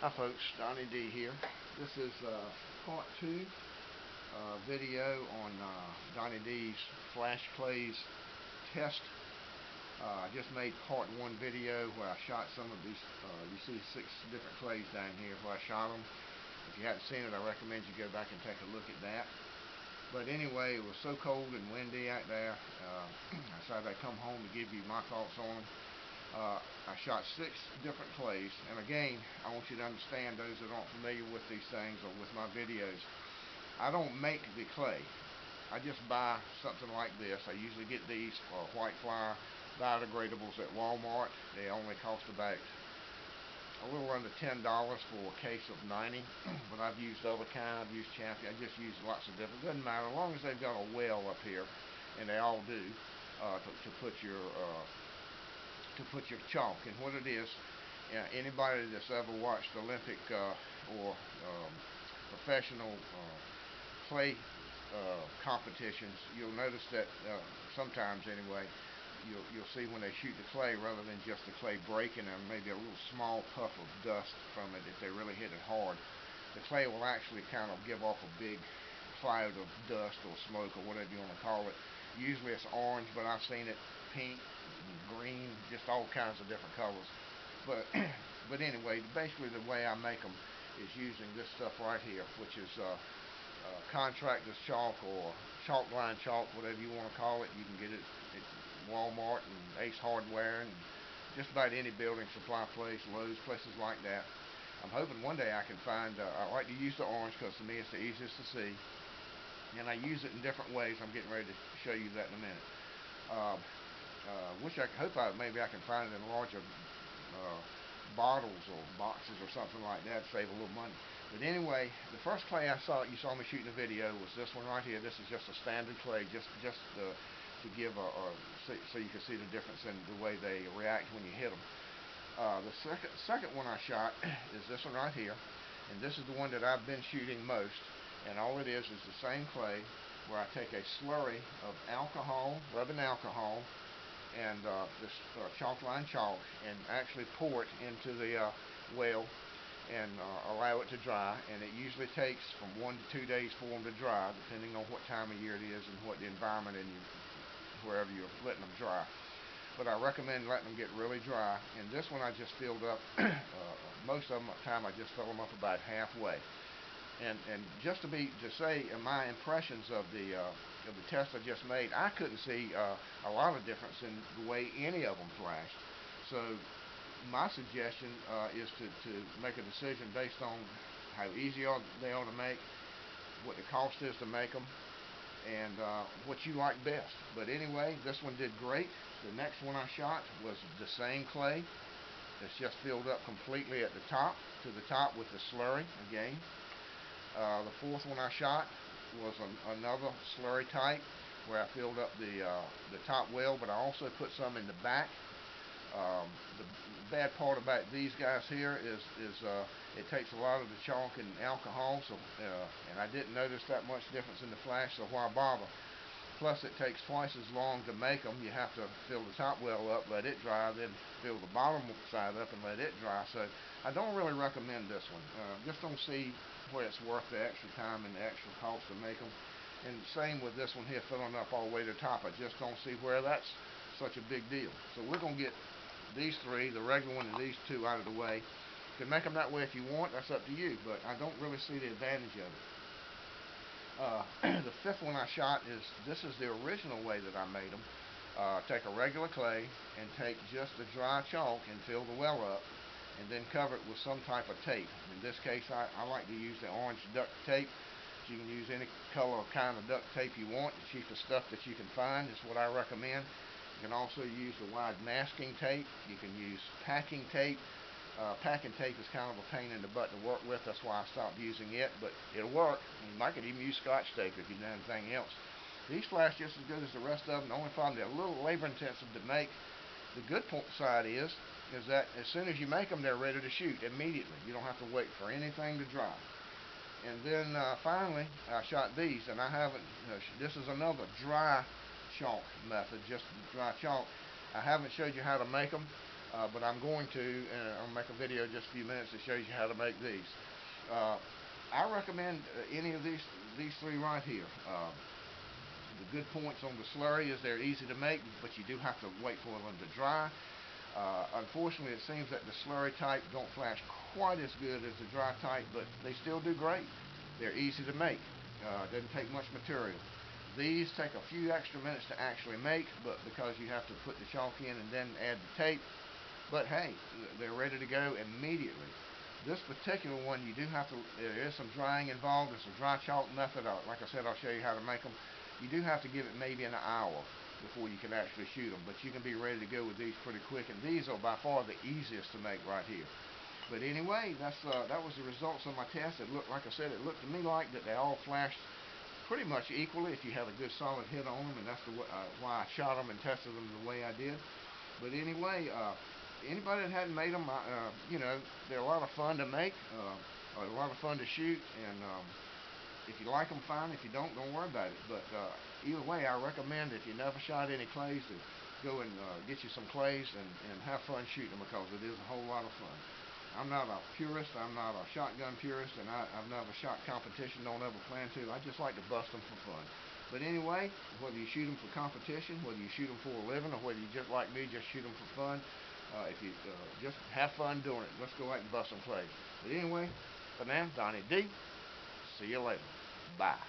Hi folks, Donnie D here. This is part 2 video on Donnie D's Flash Clays test. I just made part 1 video where I shot some of these, you see 6 different clays down here where I shot them. If you haven't seen it, I recommend you go back and take a look at that. But anyway, it was so cold and windy out there, I decided I'd come home to give you my thoughts on them. I shot 6 different clays, and again, I want you to understand, those that aren't familiar with these things or with my videos, I don't make the clay. I just buy something like this. I usually get these white flyer biodegradables at Walmart. They only cost about a little under $10 for a case of 90, but I've used other kind. I've used Champion. I just use lots of different. Doesn't matter, as long as they've got a well up here, and they all do, to put your chalk. And what it is, anybody that's ever watched Olympic or professional clay competitions, you'll notice that sometimes anyway, you'll see when they shoot the clay, rather than just the clay breaking and maybe a little small puff of dust from it, if they really hit it hard, the clay will actually kind of give off a big cloud of dust or smoke or whatever you want to call it. Usually it's orange, but I've seen it pink, green, just all kinds of different colors. But but anyway, basically the way I make them is using this stuff right here, which is contractor's chalk or chalk line chalk, whatever you want to call it. You can get it at Walmart and Ace Hardware and just about any building supply place, Lowe's, places like that. I'm hoping one day I can find, I like to use the orange because to me it's the easiest to see. And I use it in different ways. I'm getting ready to show you that in a minute. Maybe I can find it in larger bottles or boxes or something like that, save a little money. But anyway, the first clay you saw me shooting a video was this one right here. This is just a standard clay, just to give so you can see the difference in the way they react when you hit them. The second one I shot is this one right here, and this is the one that I've been shooting most. And all it is the same clay, where I take a slurry of alcohol, rubbing alcohol, and this chalk line chalk, and actually pour it into the well and allow it to dry. And it usually takes from 1 to 2 days for them to dry, depending on what time of year it is and what the environment and wherever you're letting them dry. But I recommend letting them get really dry. And this one I just filled up, most of them at the time I just fill them up about halfway. And just to say my impressions of the test I just made, I couldn't see a lot of difference in the way any of them flashed. So my suggestion is to make a decision based on how easy they are to make, what the cost is to make them, and what you like best. But anyway, this one did great. The next one I shot was the same clay. It's just filled up completely at the top, to the top with the slurry again. The fourth one I shot was another slurry type, where I filled up the top well, but I also put some in the back. The bad part about these guys here is it takes a lot of the chalk and alcohol, so and I didn't notice that much difference in the flash, so why bother? Plus it takes twice as long to make them. You have to fill the top well up, let it dry, then fill the bottom side up and let it dry. So I don't really recommend this one. Just don't see where it's worth the extra time and the extra cost to make them. And same with this one here, filling up all the way to the top. I just don't see where that's such a big deal. So we're going to get these 3, the regular one and these 2, out of the way. You can make them that way if you want. That's up to you, but I don't really see the advantage of it. The fifth one I shot this is the original way that I made them. Take a regular clay and take just the dry chalk and fill the well up, and then cover it with some type of tape. In this case, I like to use the orange duct tape. You can use any color or kind of duct tape you want. The cheapest stuff that you can find is what I recommend. You can also use the wide masking tape. You can use packing tape. Packing tape is kind of a pain in the butt to work with. That's why I stopped using it, but it'll work. You might could even use Scotch tape if you've done anything else. These flash just as good as the rest of them. The only problem, they're a little labor intensive to make. The good side is that as soon as you make them, they're ready to shoot immediately. You don't have to wait for anything to dry. And then finally, I shot these, and I haven't. This is another dry chalk method, just dry chalk. I haven't showed you how to make them. but I'm going to, and I'll make a video in just a few minutes that shows you how to make these. Uh, I recommend any of these three right here. The good points on the slurry is they're easy to make, but you do have to wait for them to dry. Unfortunately, it seems that the slurry type don't flash quite as good as the dry type, but they still do great. They're easy to make. Doesn't take much material. These take a few extra minutes to actually make, but because you have to put the chalk in and then add the tape. But hey, they're ready to go immediately. This particular one, you do have to, there is some drying involved. It's a dry chalk method. Like I said, I'll show you how to make them. You do have to give it maybe an hour before you can actually shoot them, but you can be ready to go with these pretty quick, and these are by far the easiest to make right here. But anyway, that was the results of my test. It looked, like I said, it looked to me like that they all flashed pretty much equally if you have a good solid hit on them, and that's why I shot them and tested them the way I did. But anyway, anybody that hadn't made them, you know, they're a lot of fun to make, a lot of fun to shoot, and if you like them, fine. If you don't worry about it. But either way, I recommend if you never shot any clays to go and get you some clays and have fun shooting them, because it is a whole lot of fun. I'm not a purist. I'm not a shotgun purist, and I've never shot competition. Don't ever plan to. I just like to bust them for fun. But anyway, whether you shoot them for competition, whether you shoot them for a living, or whether you just like me, just shoot them for fun, if you just have fun doing it, let's go out and bust some clays. But anyway, for now, Donnie D. See you later. Bye.